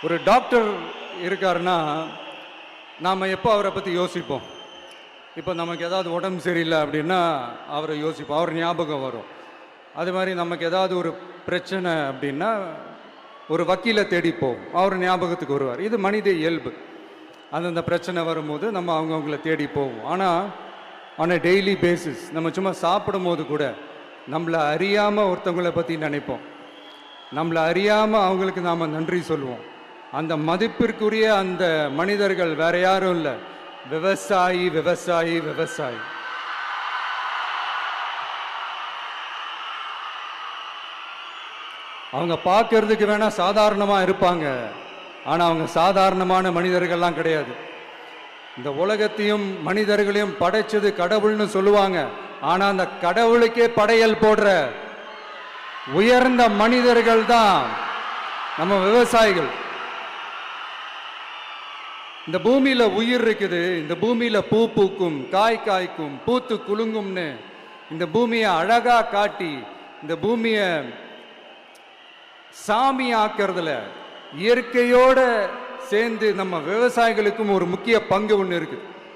ஒரு டாக்டர் இருக்காருன்னா நாம் எப்போ அவரை பற்றி யோசிப்போம்? இப்போ நமக்கு ஏதாவது உடம்பு சரியில்லை அப்படின்னா அவரை யோசிப்போம், அவர் ஞாபகம் வரும். அது மாதிரி நமக்கு ஏதாவது ஒரு பிரச்சனை அப்படின்னா ஒரு வக்கீலை தேடிப்போம், அவர் ஞாபகத்துக்கு வருவார். இது மனித இயல்பு. அந்தந்த பிரச்சனை வரும்போது நம்ம அவங்கவுங்கள தேடி போவோம். ஆனால் ஆன் அ டெய்லி பேசிஸ் நம்ம சும்மா சாப்பிடும் போது கூட நம்மளை அறியாமல் ஒருத்தவங்களை பற்றி நினைப்போம், நம்மளை அறியாமல் அவங்களுக்கு நாம் நன்றி சொல்லுவோம். அந்த மதிப்பிற்குரிய அந்த மனிதர்கள் வேற யாரும் இல்லை, விவசாயி விவசாயி விவசாயி. அவங்க பார்க்கறதுக்கு வேணா சாதாரணமாக இருப்பாங்க, ஆனால் அவங்க சாதாரணமான மனிதர்கள்லாம் கிடையாது. இந்த உலகத்தையும் மனிதர்களையும் படைச்சது கடவுள்னு சொல்லுவாங்க, ஆனால் அந்த கடவுளுக்கே படையல் போடுற உயர்ந்த மனிதர்கள் தான் நம்ம விவசாயிகள். இந்த பூமியில உயிர் இருக்குது, இந்த பூமியில பூ பூக்கும், காய் காய்க்கும், பூத்து குலுங்கும்னு இந்த பூமியை அழகா காட்டி இந்த பூமியை சாமி ஆக்கிறதுல இயற்கையோட சேர்ந்து நம்ம விவசாயிகளுக்கும் ஒரு முக்கிய பங்கு ஒன்று இருக்குது.